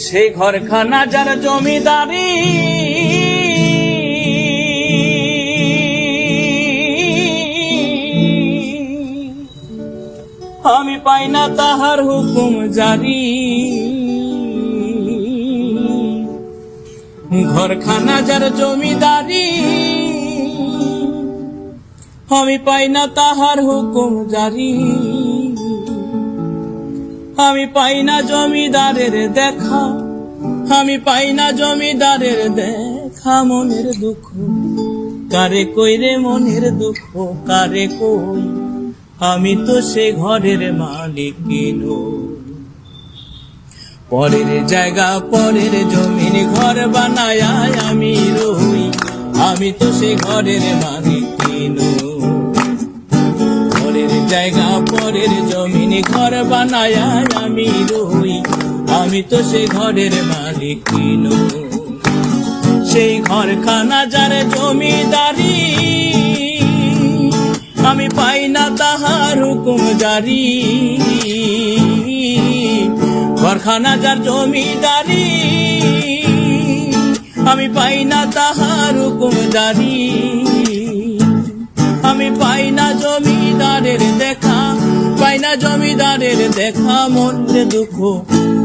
সেই ঘরখানা যার জমিদারি, আমি পাই না তাহার হুকুম জারি। ঘরখানা যার জমিদারি, আমি পাই না তাহার হুকুম জারি। আমি পাই না জমিদারের দেখা, আমি পাই না জমিদারের দেখা। মনের দুঃখ কারে কই রে, মনের দুঃখ কারে কই, আমি তো সে ঘরের মালিক নই। পরের জায়গা পরের জমিন ঘর বানায় আমি রই, আমি তো সে ঘরের মালিক নই। পরের জায়গা পরের জমিন ঘর বানায় আমি রই, আমি তো সে ঘরের মালিক নই। সেই ঘরখানা যার জমিদারি, আমি পাই না তাহার হুকুম জারি। ঘরখানা যার জমিদারি, আমি পাই না তাহার হুকুম জারি। আমি পাই না জমিদারের দেখা, পাই না জমিদারের দেখা। মনের দুঃখ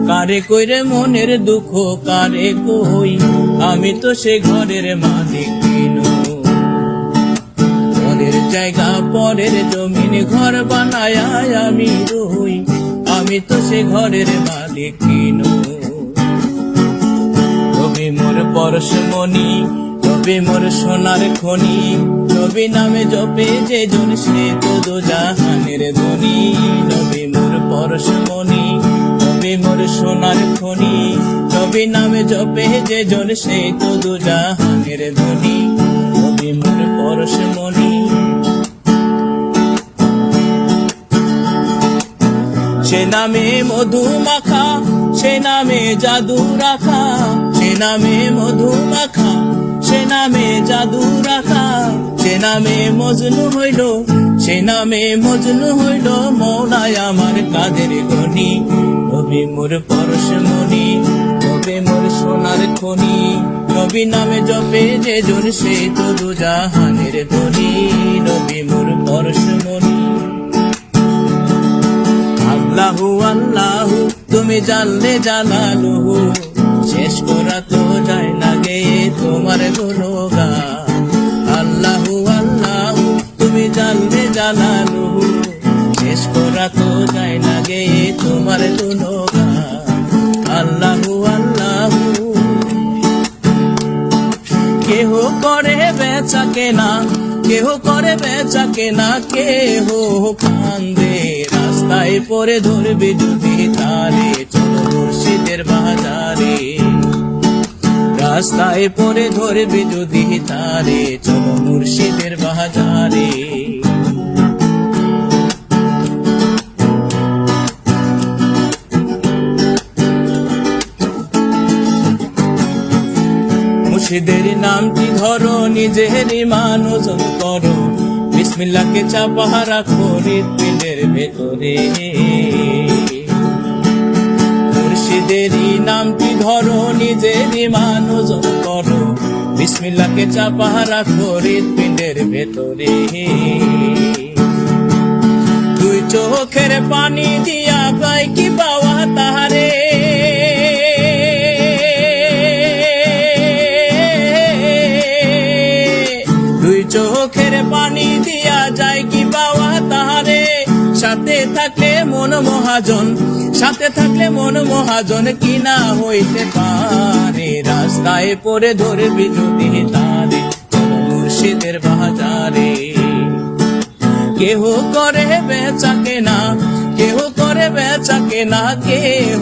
কারে কই রে, মনের দুঃখ কারে কই, আমি তো সে ঘরের মালিক নই। পরের জায়গা পরের জমিন ঘর বানায় আমি রই, আমি তো সে ঘরের মালিক নই। রবি মোর পরশমণি, রবি মোর সোনার খনি, রবি নামে জপে যে জন সে তো দোজাহানের ধনী। রবি মোর পরশমণি, রবি মোর সোনার খনি, রবি নামে জপে যে জন সে তো দোজাহানের ধনী। রবি মোর পরশমণি, সে নামে মধু মাখা, সে নামে জাদু রাখা, সে নামে মধু মাখা, সে নামে জাদু রাখা। সে নামে মজনু হইল, সে নামে মজনু হইল, মৌলায় আমার কাদের গনি। রবি মোর পরশমণি, রবি মোর সোনার খনি, রবি নামে জপে যে জন সে তো দোজাহানের ধনী। রবি মোর পরশমণি। আল্লাহু আল্লাহু তুমি জানলে জালালুহু, শেষ করা তো যায় না গে তোমার গুণগান। আল্লাহু আল্লাহু তুমি জানলে জালালুহু, শেষ করা তো যায় না গে তোমার গুণগান। আল্লাহু আল্লাহু। কেহ করে বেচা কেনা, কেহ করে বেচা কেনা, কেহ কান্দে রাস্তায় পরে ধরবে যদি তারে। চলো মুর্শিদের বাজারে, রাস্তায় পরে ধরবে যদি তারে। চলো মুর্শিদের বাজারে। মুর্শিদের নামটি ধরো, নিজের ইমান ওজন করো, বিসমিল্লাহকে চাপা রাখো হৃৎপিণ্ডের ভেতরে। মুর্শিদের নামটি ধরো, নিজের ইমান ওজন করো, বিসমিল্লাহকে চাপা রাখো হৃৎপিণ্ডের ভেতরে। দুই চোখের পানি দিয়া পাই কি পাওয়া তাহারে, চোখের পানি দিয়া যায় কি পাওয়া তাহারে। সাথে থাকলে মন মহাজন, সাথে থাকলে মন মহাজন, কি না হইতে পারে। রাস্তায় পরে ধরবি যদি তারে। চলো মুর্শিদের বাজারে। কেহ করে বেচা কেনা, কেহ করে বেচা কেনা, কেহ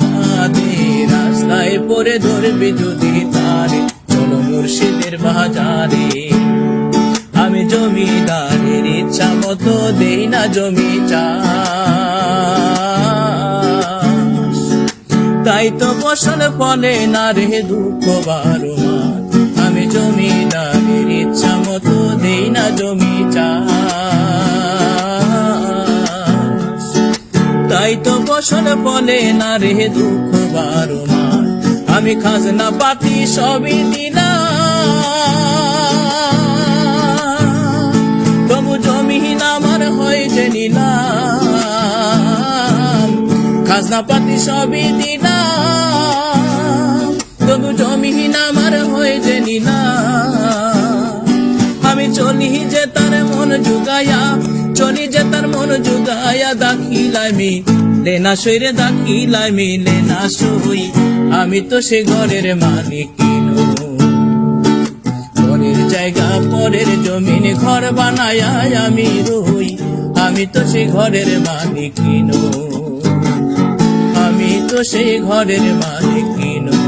কাঁদে রাস্তায় পরে ধরবি যদি তারে। চলো মুর্শিদের বাজারে। আমি জমিদারের ইচ্ছা মতো দেই না জমি চাষ, তাই তো ফসল ফলে না রে দুঃখ বারো মাস। আমি জমিদারের ইচ্ছা মতো দেই না জমি চাষ, তাই তো ফসল ফলে না রে দুঃখ বারো মাস। আমি খাজনা পাতি সবই দিলাম, তবু জমিন আমার হয় যে নিলাম। খাজনা পাতি সবই দিলাম, তবু জমিন আমার হয় যে নিলাম। আমি চলি যে তার মন জুগায়া, চলি যে তার মন জুগায়া, দাখিলাই মিলে না সই রে, দাখিলাই মিলে না সই। আমি তো সে ঘরের মালিক নই, পরের জায়গা পরের জমিন ঘর বানায়া আমি রই। আমি তো সে ঘরের মালিক নই, আমি তো সে ঘরের মালিক নই।